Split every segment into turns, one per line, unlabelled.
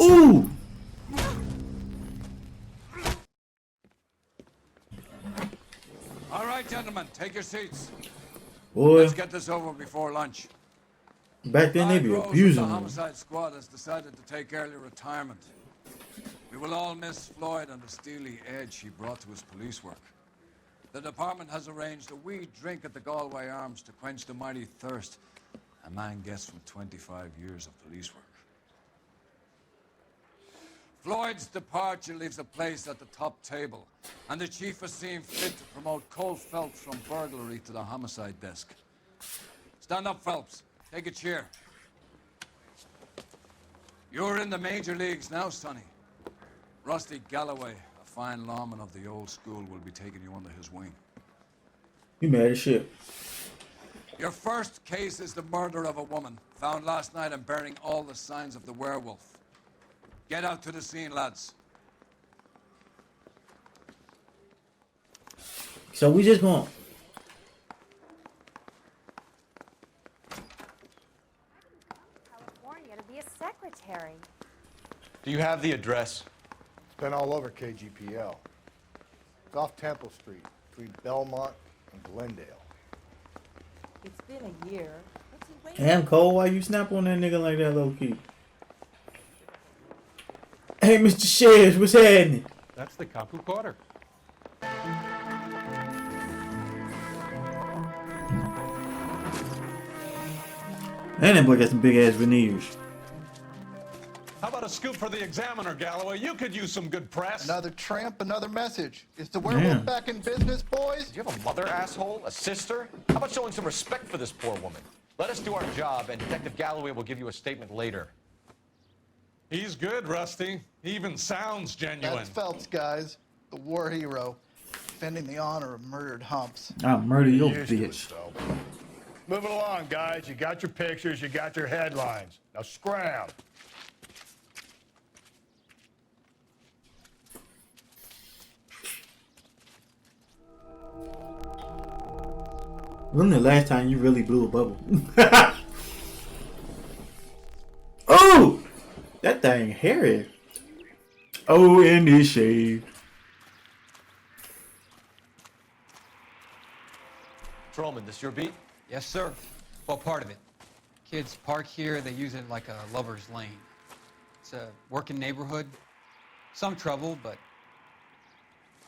Ooh!
All right, gentlemen, take your seats.
Boy,
Let's get this over before lunch.
back then they
Clyde
be
Rose of
abusing
the
them.
homicide squad has decided to take early retirement. We will all miss Floyd and the steely edge he brought to his police work. The department has arranged a wee drink at the Galway Arms to quench the mighty thirst a man gets from 25 years of police work. Floyd's departure leaves a place at the top table, and the chief has seen fit to promote Cole Phelps from burglary to the homicide desk. Stand up, Phelps. Take a chair. You're in the major leagues now, Sonny. Rusty Galloway, a fine lawman of the old school, will be taking you under his wing.
You mad as shit.
Your first case is the murder of a woman, found last night and bearing all the signs of the werewolf. Get out to the scene, lads.
So we just gonna...
California to be a secretary.
Do you have the address?
It's been all over KGPL. It's off Temple Street, between Belmont and Glendale.
It's been a year. What's he waiting?
Damn, Cole, why you snap on that nigga like that, low key? Hey, Mr. Sheriff, what's happening?
That's the cop who caught her.
And that boy got some big ass veneers.
How about a scoop for the Examiner, Galloway? You could use some good press.
Another tramp, another message. Is the werewolf back in business, boys?
Do you have a mother, asshole? A sister? How about showing some respect for this poor woman? Let us do our job, and Detective Galloway will give you a statement later.
He's good, Rusty. He even sounds genuine.
That's Phelps, guys. The war hero. Defending the honor of murdered humps.
I'll murder your
Used to it,
bitch.
though.
Moving along, guys. You got your pictures, you got your headlines. Now scram.
When the last time you really blew a bubble? Oh! That thing hairy. Oh, in this shade.
Trollman, this your beat?
Yes, sir. Well, part of it. Kids park here, they use it like a lover's lane. It's a working neighborhood. Some trouble, but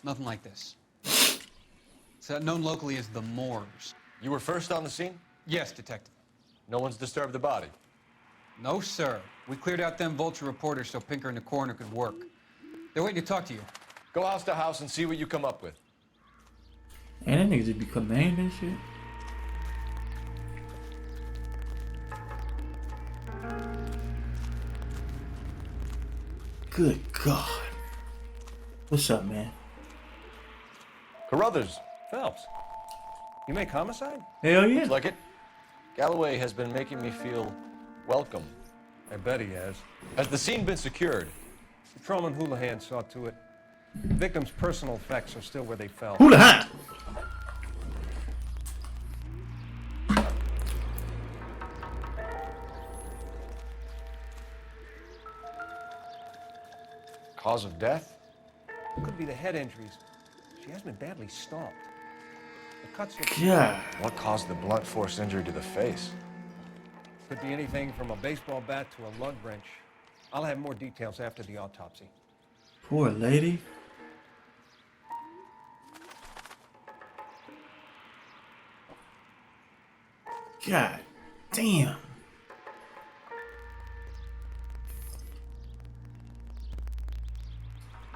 nothing like this. It's known locally as the Moors.
You were first on the scene?
Yes, detective.
No one's disturbed the body?
No, sir. We cleared out them vulture reporters so Pinker and the coroner could work. They're waiting to talk to you.
Go house to house and see what you come up with.
And that nigga just be commanding and shit. Good God. What's up, man?
Carruthers.
Phelps, you make homicide?
Hell yeah.
Looks like it. Galloway has been making me feel welcome.
I bet he has.
Has the scene been secured?
Patrolman Houlihan saw to it. The victim's personal effects are still where they fell.
Houlihan!
Cause of death?
Could be the head injuries. She has been badly stalked. The cuts look...
Yeah.
What caused the blunt force injury to the face?
Could be anything from a baseball bat to a lug wrench. I'll have more details after the autopsy.
Poor lady. God damn.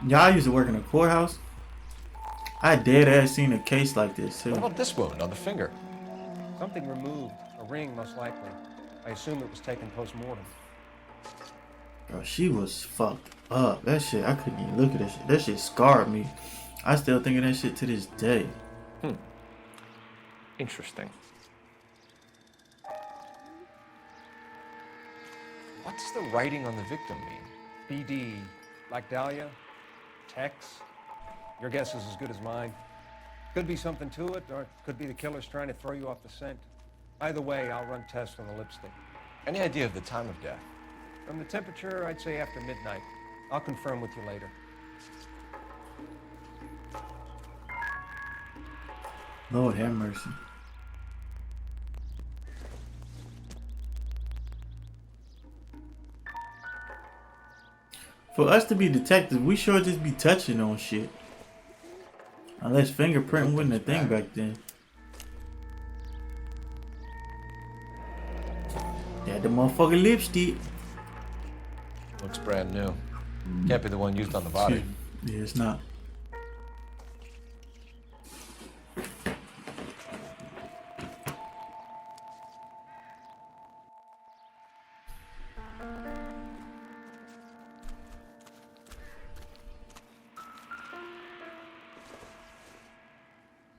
Y'all used to work in a courthouse? I dead ass seen a case like this too.
What about this wound on the finger?
Something removed. A ring, most likely. I assume it was taken post-mortem.
Bro, she was fucked up. That shit, I couldn't even look at that shit. That shit scarred me. I still think of that shit to this day.
Interesting. What does the writing on the victim mean?
BD. Like Dahlia? Tex? Your guess is as good as mine. Could be something to it, or it could be the killer's trying to throw you off the scent. Either way, I'll run tests on the lipstick.
Any idea of the time of death?
From the temperature, I'd say after midnight. I'll confirm with you later.
Lord have mercy. For us to be detectives, we sure just be touching on shit. Unless fingerprinting wasn't a thing back then. That the motherfucking lipstick.
Looks brand new. Can't be the one used on the body.
Yeah, it's not.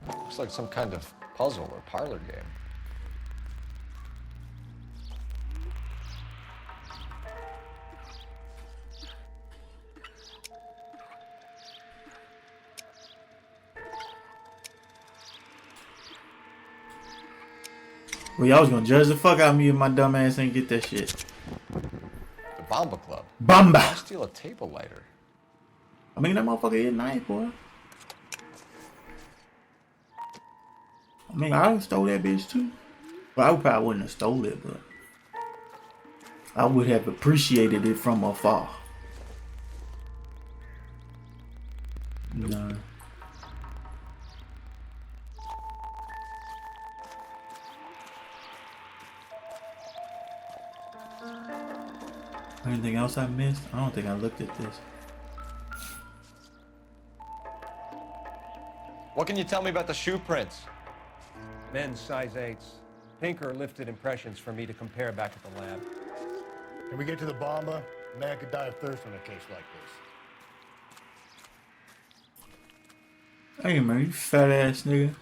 Looks like some kind of puzzle or parlor game.
Well, y'all was gonna judge the fuck out of me if my dumb ass ain't get that shit.
The Bomba Club.
Bamba!
I'll steal a table lighter.
I mean, that motherfucker is nice, boy. I mean, I stole that bitch too. Well, I probably wouldn't have stole it, but I would have appreciated it from afar. No. Anything else I missed? I don't think I looked at this.
What can you tell me about the shoe prints?
Men's size 8s. Pinker lifted impressions for me to compare back at the lab.
Can we get to the Bomba? A man could die of thirst in a case like this.
Hey man, you fat ass nigga.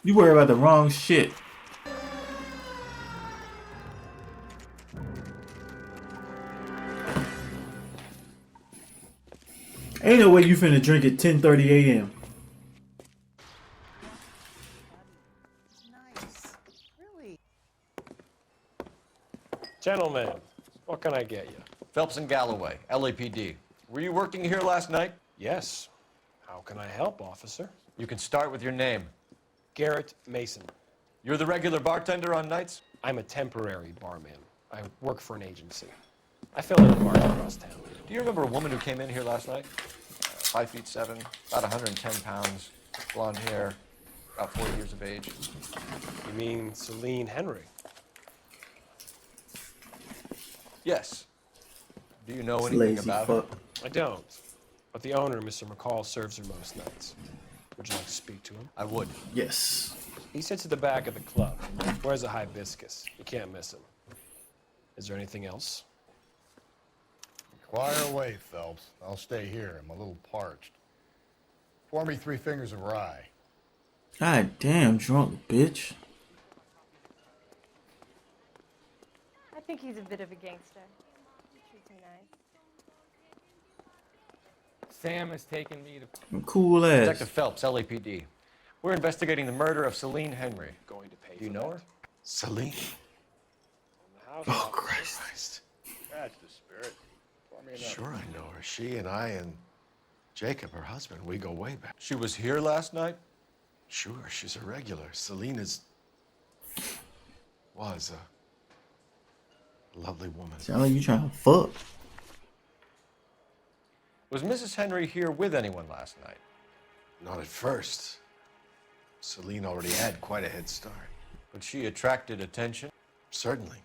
You worry about the wrong shit. Ain't no way you finna drink at 10:30 a.m.
Nice. Really?
Gentlemen, what can I get you?
Phelps and Galloway, LAPD. Were you working here last night?
Yes. How can I help, officer?
You can start with your name.
Garrett Mason.
You're the regular bartender on nights?
I'm a temporary barman. I work for an agency. I fill in the bars across town.
Do you remember a woman who came in here last night? 5'7", about 110 pounds, blonde hair, about 40 years of age.
You mean Celine Henry?
Yes. Do you know anything
Lazy
about
fuck.
her?
I don't. But the owner, Mr. McCall, serves her most nights. Would you like to speak to him?
I would.
Yes.
He sits at the back of the club. Wears a hibiscus. You can't miss him. Is there anything else?
Inquire away, Phelps. I'll stay here. I'm a little parched. Pour me 3 fingers of rye.
God damn, drunk bitch.
I think he's a bit of a gangster. He treats me nice.
Sam has taken me to...
Cool ass.
Detective Phelps, LAPD. We're investigating the murder of Celine Henry.
Going to pay
Do you
for
know
that?
her?
Celine.
Oh Christ.
That's the spirit. Pour me another.
Sure, I know her. She and I and Jacob, her husband, we go way back.
She was here last night?
Sure, she's a regular. Celine was a lovely woman.
Sound like you trying to fuck.
Was Mrs. Henry here with anyone last night?
Not at first. Celine already had quite a head start.
But she attracted attention?
Certainly.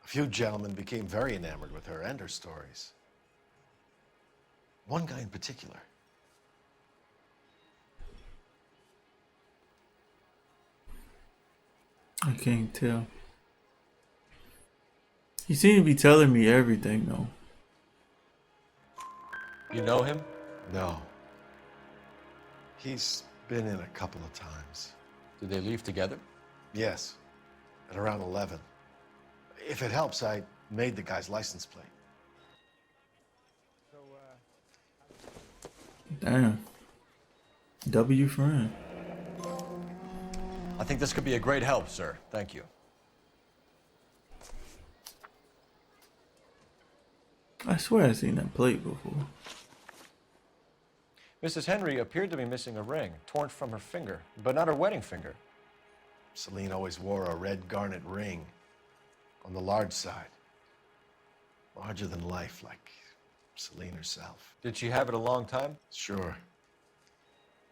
A few gentlemen became very enamored with her and her stories. One guy in particular.
I can't tell. He seemed to be telling me everything though.
You know him?
No. He's been in a couple of times.
Did they leave together?
Yes, at around 11. If it helps, I made the guy's license plate.
Damn. W for him.
I think this could be a great help, sir. Thank you.
I swear I've seen that plate before.
Mrs. Henry appeared to be missing a ring, torn from her finger, but not her wedding finger.
Celine always wore a red garnet ring on the large side. Larger than life, like Celine herself.
Did she have it a long time?
Sure.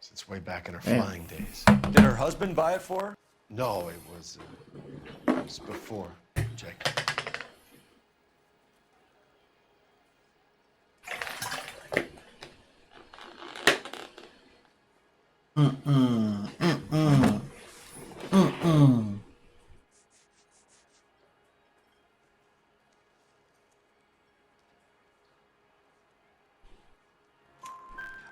Since way back in her
Damn.
flying days.
Did her husband buy it for her?
No, it was before Jacob.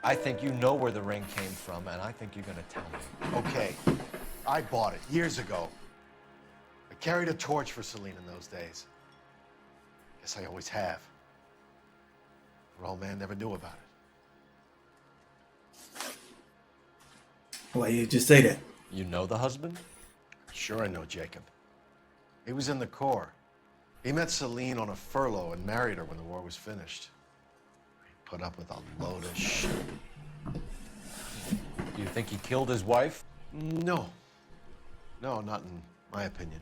I think you know where the ring came from, and I think you're gonna tell me.
Okay, I bought it years ago. I carried a torch for Celine in those days. Guess I always have. Her old man never knew about it.
Why you just say that?
You know the husband?
Sure I know Jacob. He was in the Corps. He met Celine on a furlough and married her when the war was finished. He put up with a load of shit.
Do you think he killed his wife?
No. No, not in my opinion.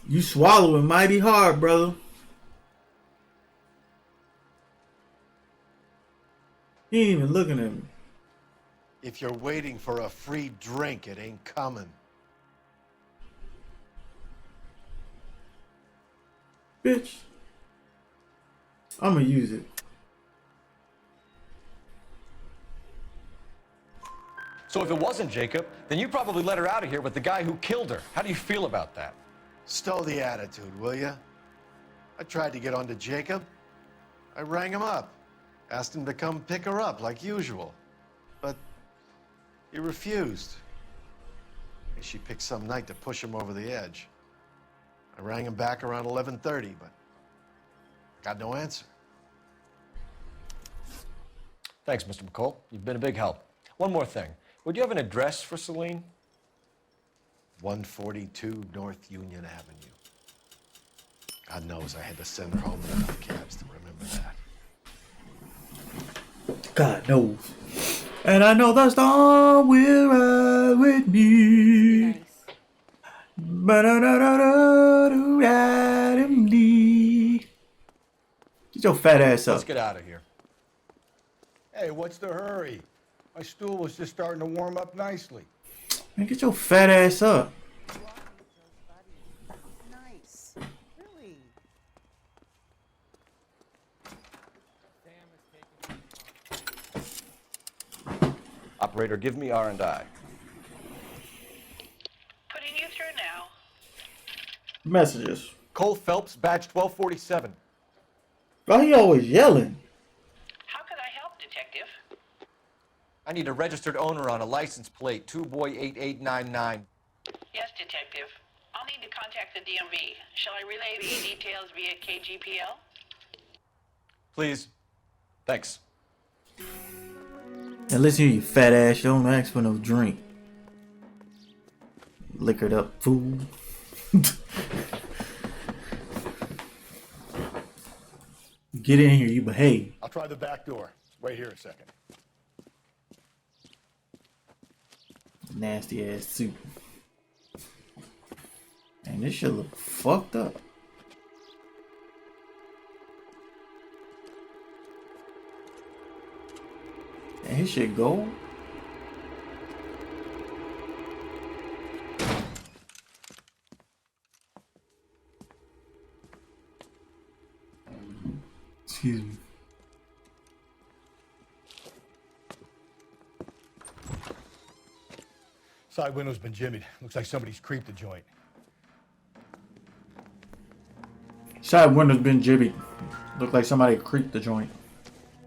You swallowing mighty hard, brother. He ain't even looking at me.
If you're waiting for a free drink, it ain't coming.
Bitch. I'ma use it.
So if it wasn't Jacob, then you probably let her out of here with the guy who killed her. How do you feel about that?
Stow the attitude, will ya? I tried to get onto Jacob. I rang him up. Asked him to come pick her up like usual. But he refused. She picked some night to push him over the edge. I rang him back around 11:30, but I got no answer.
Thanks, Mr. McCall. You've been a big help. One more thing. Would you have an address for Celine?
142 North Union Avenue. God knows I had to send her home in enough cabs to remember that.
God knows. And I know the storm will ride with me. Get your fat ass up.
Let's get out of here.
Hey, what's the hurry? My stool was just starting to warm up nicely.
Man, get your fat ass up.
Nice. Really?
Operator, give me R&I.
Putting you through now.
Messages.
Cole Phelps, badge 1247.
Why he always yelling?
How can I help, Detective?
I need a registered owner on a license plate, 2boy8899.
Yes, Detective. I'll need to contact the DMV. Shall I relay the details via KGPL?
Please. Thanks.
Now listen here, you fat ass. You don't ask for no drink. Liquored up fool. Get in here, you behave.
I'll try the back door. Wait here a second.
Nasty ass suit. Man, this shit look fucked up. And his shit gold. Excuse me.
Side window's been jimmied. Looks like somebody's creeped the joint.
Side window's been jibbied. Look like somebody creeped the joint.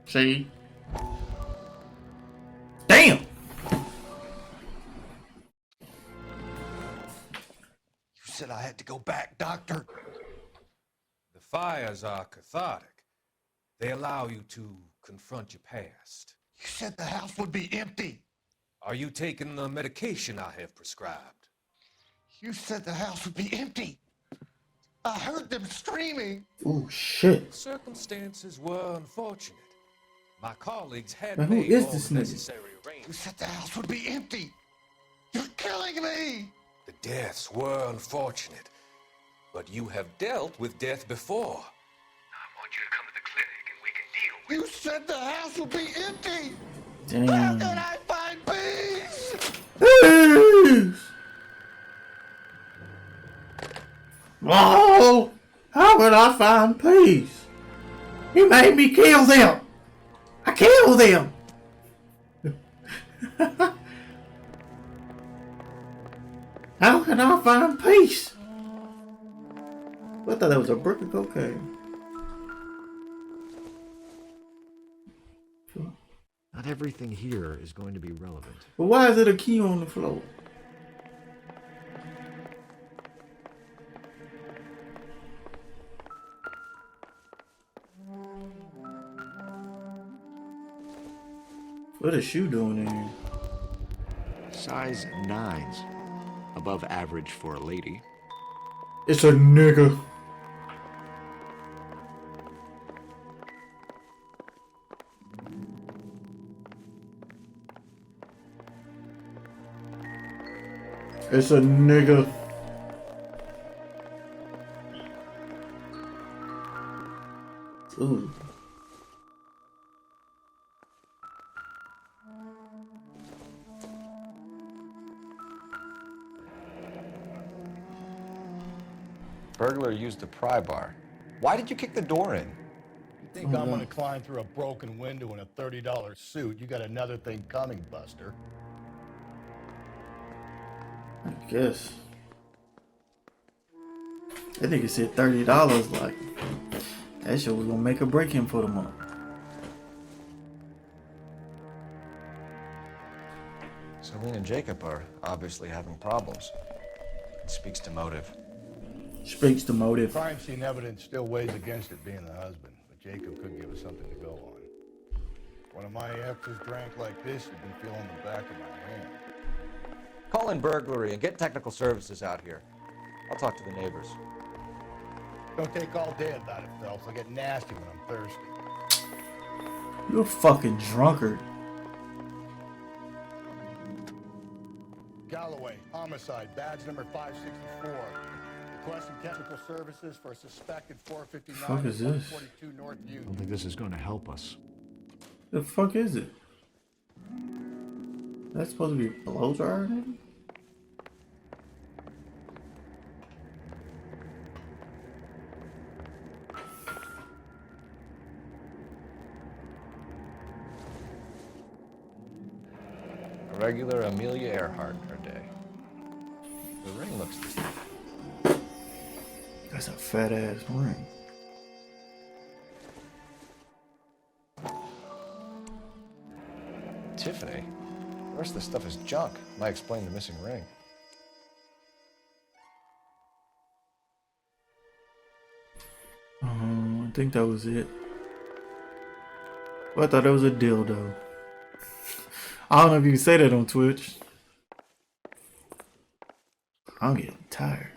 See? Damn!
You said I had to go back, Doctor.
The fires are cathartic. They allow you to confront your past.
You said the house would be empty.
Are you taking the medication I have prescribed?
You said the house would be empty. I heard them screaming.
Oh shit.
Circumstances were unfortunate. My colleagues had
Man, who
made
is
all
this
the
nigga?
necessary
You
arrangements.
said the house would be empty. You're killing me.
The deaths were unfortunate, but you have dealt with death before.
I want you to come to the clinic and we can deal with it. You said the house would be empty.
Damn.
How can I find peace?
Peace! Oh, how would I find peace? You made me kill them. I killed them. How can I find peace? I thought that was a brick of cocaine.
Not everything here is going to be relevant.
But why is it a key on the floor? What is shoe doing in here?
Size 9s. Above average for a lady.
It's a nigga. It's a nigga. Ooh.
Burglar used a pry bar. Why did you kick the door in?
You think I'm gonna climb through a broken window in a $30 suit? You got another thing coming, Buster.
I guess. That nigga said $30 like that shit was gonna make or break him for the month.
Celine and Jacob are obviously having problems. It speaks to motive.
Speaks to motive.
Crime scene evidence still weighs against it being the husband, but Jacob could give us something to go on. One of my exes drank like this, you'd be feeling the back of my hand.
Call in burglary and get technical services out here. I'll talk to the neighbors.
Don't take all day about it, Phelps. I'll get nasty when I'm thirsty.
You're a fucking drunkard.
Galloway, homicide, badge number 564. Requesting technical services for a suspected 459
Fuck is this?
142 North
I
Union.
don't think this is going to help us.
The fuck is it? That's supposed to be a blow dryer? Nigga?
A regular Amelia Earhart her day. The ring looks the same.
That's a fat ass ring.
Tiffany? The rest of the stuff is junk. Might explain the missing ring.
I think that was it. Well, I thought that was a dildo. I don't know if you can say that on Twitch. I'm getting tired.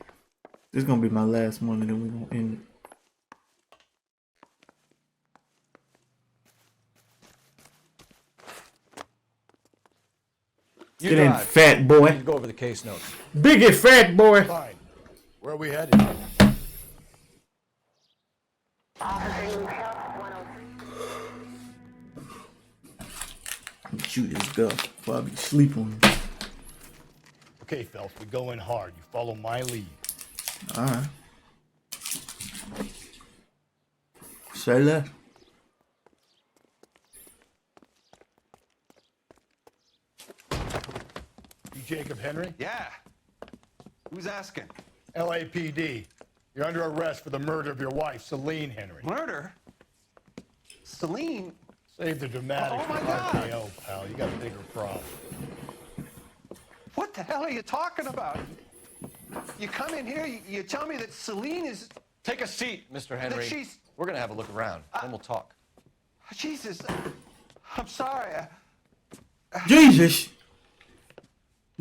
This is gonna be my last one and then we're gonna end it.
You
Get in,
drive.
fat
I
boy.
need to go over the case notes.
Biggie fat boy.
Fine. Where are we headed?
Shoot this guy before I be sleep on him.
Okay, Phelps, we go in hard. You follow my lead.
Alright. Say that.
You Jacob Henry?
Yeah. Who's asking?
LAPD. You're under arrest for the murder of your wife, Celine Henry.
Murder? Celine?
Save the dramatics
Oh, my
for
God.
RKO, pal. You got a bigger problem.
What the hell are you talking about? You come in here, you tell me that Celine is...
Take a seat, Mr. Henry.
That she's...
We're gonna have a look around, then we'll talk.
Jesus. I'm sorry.
Jesus!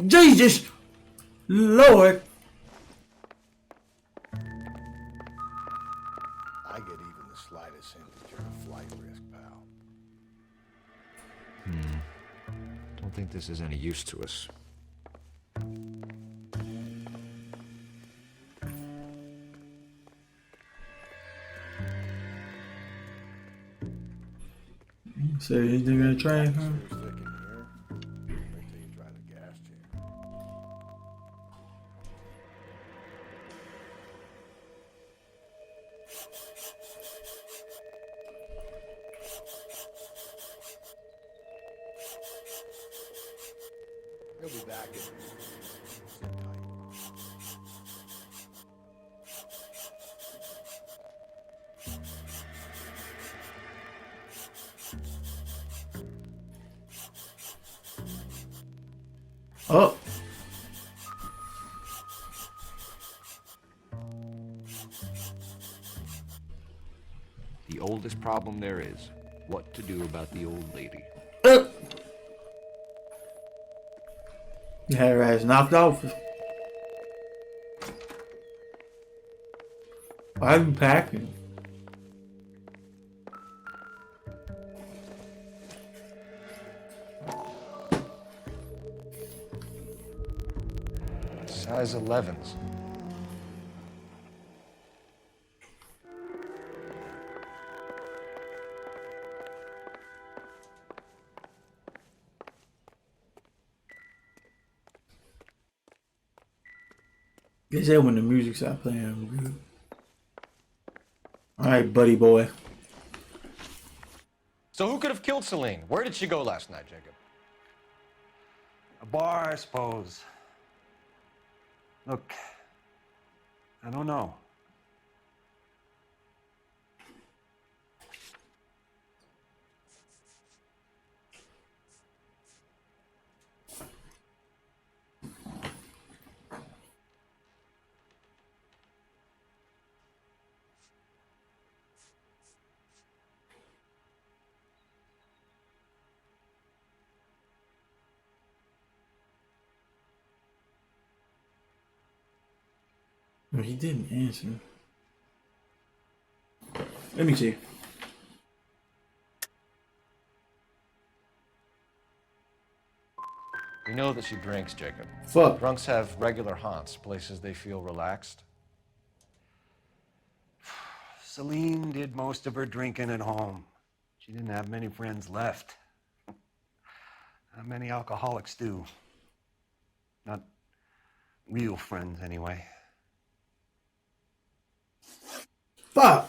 Jesus! Lord!
don't think this is any use to us.
So he's gonna try, huh?
He'll be back in. Sit tight.
Oh.
The oldest problem there is, what to do about the old lady.
You had her ass knocked off. Why are you packing?
Size 11s.
They said when the music stopped playing, I'm good. Alright, buddy boy.
So who could have killed Celine? Where did she go last night, Jacob?
A bar, I suppose. Look, I don't know.
No, he didn't answer. Let me see.
We know that she drinks, Jacob.
Fuck.
Drunks have regular haunts, places they feel relaxed.
Celine did most of her drinking at home. She didn't have many friends left. Not many alcoholics do. Not real friends, anyway.
Fuck.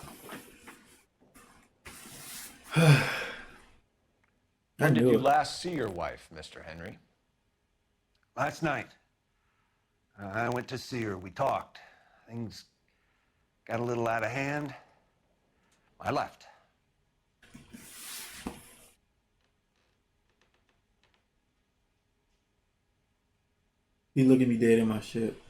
When did you last see your wife, Mr. Henry?
Last night. I went to see her. We talked. Things got a little out of hand. I left.
He looking me dead in my shit.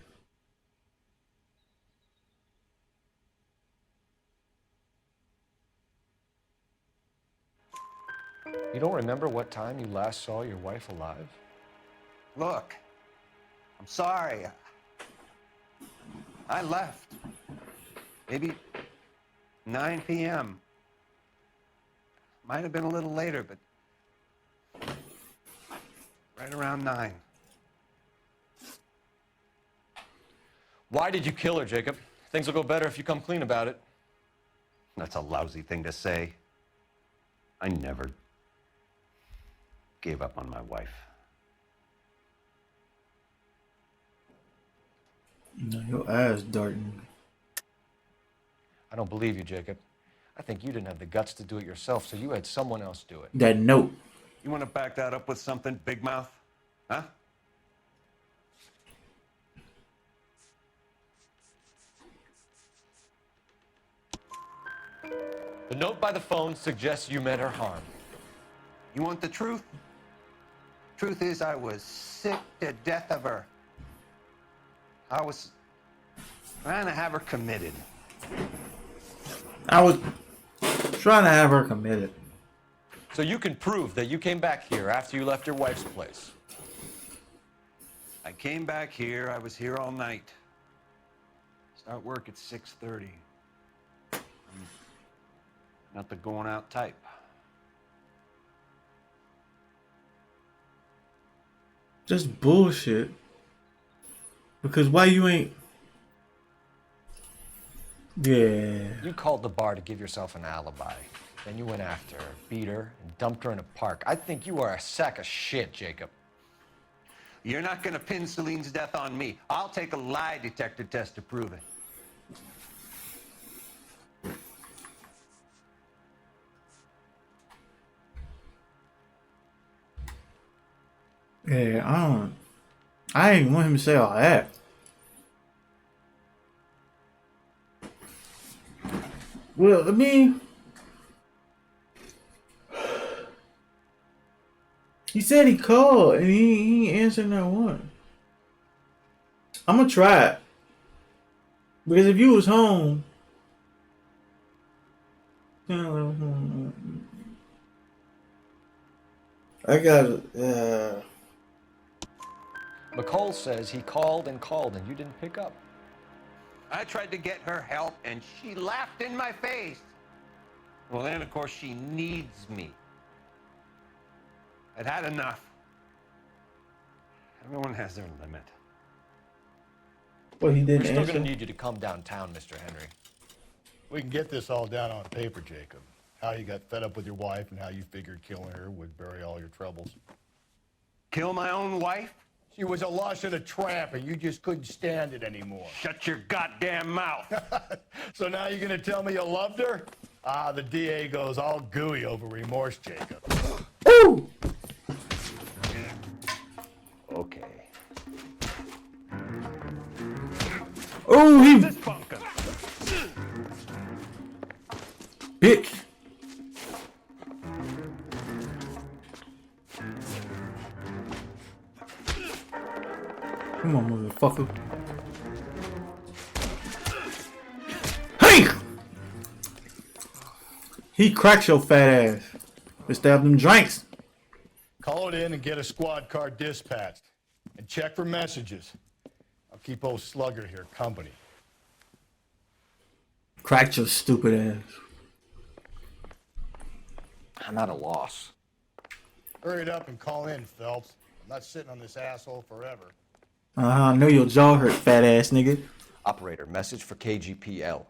You don't remember what time you last saw your wife alive?
Look, I'm sorry. I left. Maybe 9 p.m. Might have been a little later, but right around 9.
Why did you kill her, Jacob? Things will go better if you come clean about it.
That's a lousy thing to say. I never gave up on my wife.
No, your ass darting.
I don't believe you, Jacob. I think you didn't have the guts to do it yourself, so you had someone else do it.
That note.
You want to back that up with something, Big Mouth? Huh?
The note by the phone suggests you meant her harm.
You want the truth? Truth is, I was sick to death of her. I was trying to have her committed.
I was trying to have her committed.
So you can prove that you came back here after you left your wife's place.
I came back here. I was here all night. Start work at 6:30. I'm not the going out type.
Just bullshit. Because why you ain't... Yeah.
You called the bar to give yourself an alibi. Then you went after her, beat her, and dumped her in a park. I think you are a sack of shit, Jacob.
You're not gonna pin Celine's death on me. I'll take a lie detector test to prove it.
Yeah, I ain't want him to say all that. Well, I mean, he said he called and he ain't answered that one. I'm gonna try it. Because if you was home, I got
McCall says he called and called and you didn't pick up.
I tried to get her help and she laughed in my face. Well, then, of course, she needs me. I'd had enough. Everyone has their limit.
Well, he didn't
We're still
answer.
going to need you to come downtown, Mr. Henry.
We can get this all down on paper, Jacob. How you got fed up with your wife and how you figured killing her would bury all your troubles.
Kill my own wife?
She was a lush and a tramp, and you just couldn't stand it anymore.
Shut your goddamn mouth.
So now you're gonna tell me you loved her? Ah, the DA goes all gooey over remorse, Jacob.
Ooh!
Okay.
Oh, he...
This bunker.
Bitch! Come on, motherfucker. Hey! He cracks your fat ass. Let's stab them drinks.
Call it in and get a squad car dispatched. And check for messages. I'll keep old Slugger here company.
Cracked your stupid ass.
I'm at a loss.
Hurry it up and call in, Phelps. I'm not sitting on this asshole forever.
I know your jaw hurt, fat ass nigga.
Operator, message for KGPL.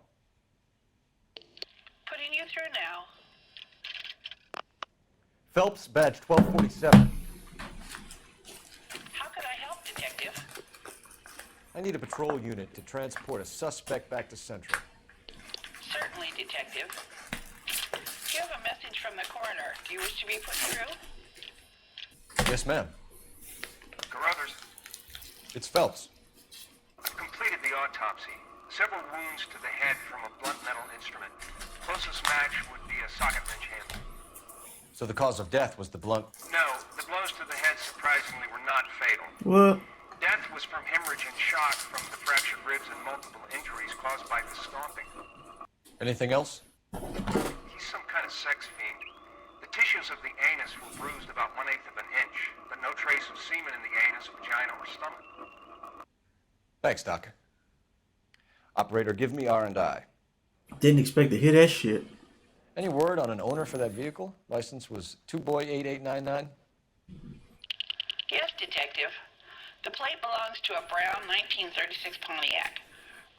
Putting you through now.
Phelps, badge 1247.
How could I help, Detective?
I need a patrol unit to transport a suspect back to Central.
Certainly, Detective. You have a message from the coroner. Do you wish to be put through?
Yes, ma'am.
Carruthers,
It's Phelps.
I've completed the autopsy. Several wounds to the head from a blunt metal instrument. Closest match would be a socket wrench handle.
So the cause of death was the blunt...
No, the blows to the head surprisingly were not fatal.
What?
Death was from hemorrhage and shock from the fractured ribs and multiple injuries caused by the stomping.
Anything else?
He's some kind of sex fiend. The tissues of the anus were bruised about 1/8 of an inch, but no trace of semen in the anus, vagina, or stomach.
Thanks, Doc. Operator, give me R&I.
Didn't expect to hear that shit.
Any word on an owner for that vehicle? License was 2boy8899.
Yes, Detective. The plate belongs to a brown 1936 Pontiac.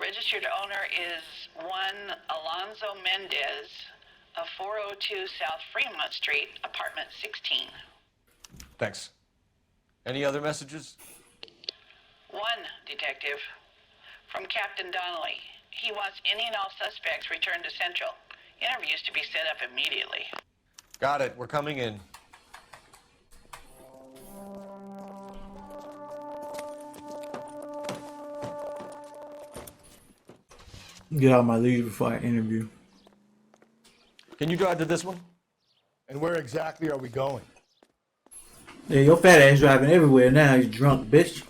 Registered owner is one Alonzo Mendez of 402 South Fremont Street, apartment 16.
Thanks. Any other messages?
One, Detective. From Captain Donnelly. He wants any and all suspects returned to Central. Interviews to be set up immediately.
Got it. We're coming in.
Get out of my league before I interview.
Can you drive to this one?
And where exactly are we going?
Yeah, your fat ass driving everywhere now, you drunk bitch.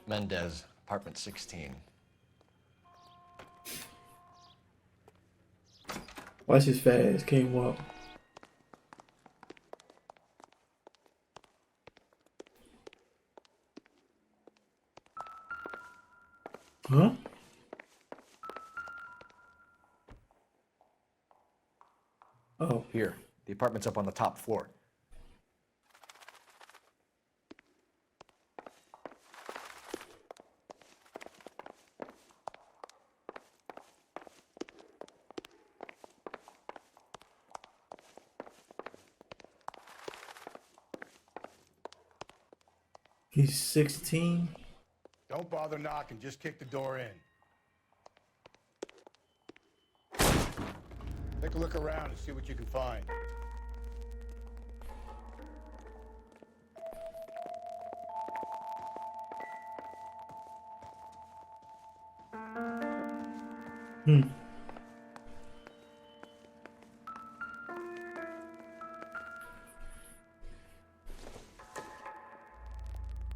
Mendez, apartment 16.
Watch his fat ass can't walk. Huh? Oh.
Here, the apartment's up on the top floor.
He's 16.
Don't bother knocking, just kick the door in. Take a look around and see what you can find.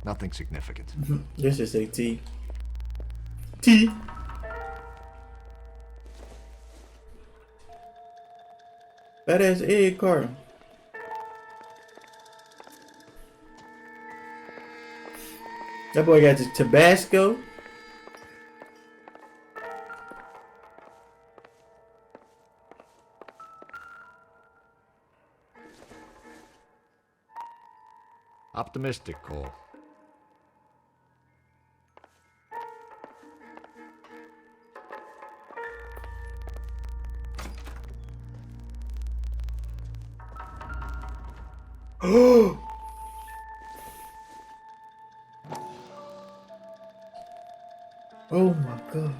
Nothing significant.
Let's just say T. T. Badass egg carton. That boy got the Tabasco.
Optimistic, Cole.
Oh. Oh my god.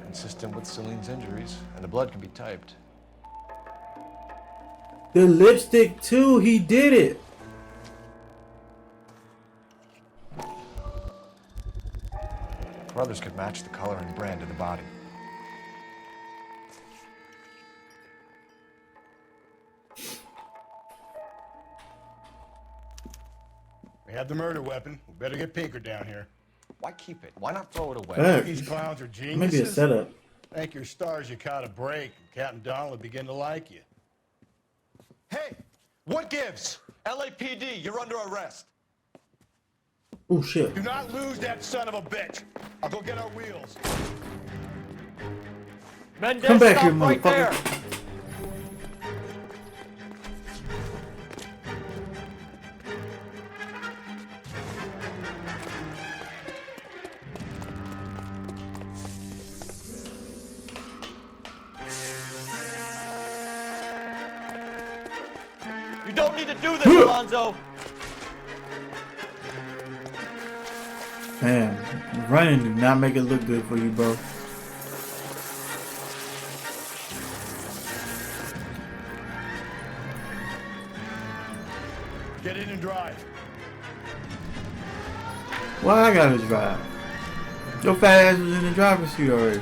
Consistent with Celine's injuries, and the blood can be typed.
The lipstick too, he did it.
Brothers could match the color and brand of the body.
We have the murder weapon. We better get Pinker down here.
Why keep it? Why not throw it away?
Right.
These clowns are geniuses.
Maybe a setup.
Thank your stars you caught a break, and Captain Donald will begin to like you.
Hey, what gives? LAPD, you're under arrest.
Oh shit.
Do not lose that son of a bitch. I'll go get our wheels.
Mendez,
Come back
stop
here,
right there.
motherfucker.
You don't need to do this, Alonzo.
Man, running do not make it look good for you, bro.
Get in and drive.
Why I gotta drive? Your fat ass was in the driver's seat already.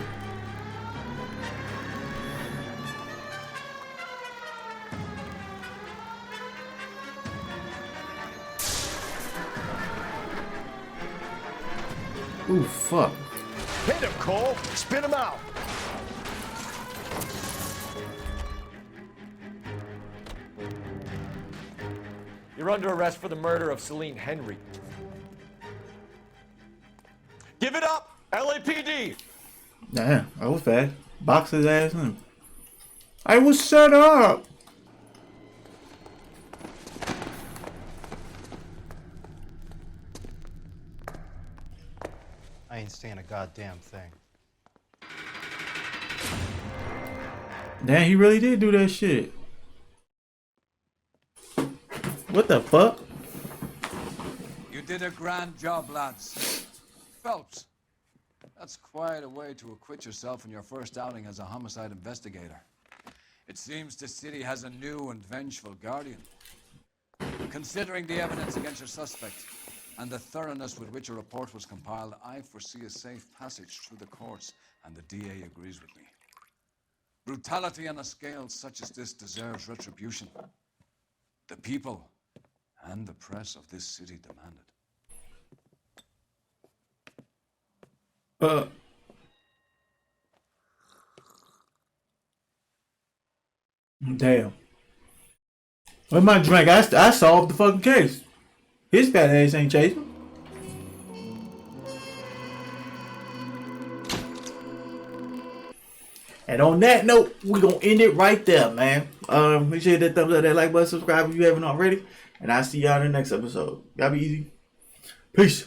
Ooh, fuck.
Hit him, Cole. Spin him out.
You're under arrest for the murder of Celine Henry. Give it up, LAPD.
Damn, I was fast. Box his ass in. I was set up.
I ain't saying a goddamn thing.
Damn, he really did do that shit. What the fuck?
You did a grand job, lads. Phelps, that's quite a way to acquit yourself in your first outing as a homicide investigator. It seems the city has a new and vengeful guardian. Considering the evidence against your suspect and the thoroughness with which a report was compiled, I foresee a safe passage through the courts, and the DA agrees with me. Brutality on a scale such as this deserves retribution. The people and the press of this city demand it.
Damn. Where's my drink? I solved the fucking case. His fat ass ain't chasing. And on that note, we're going to end it right there, man. Make sure you hit that thumbs up, that like button, subscribe if you haven't already. And I'll see y'all in the next episode. Y'all be easy. Peace.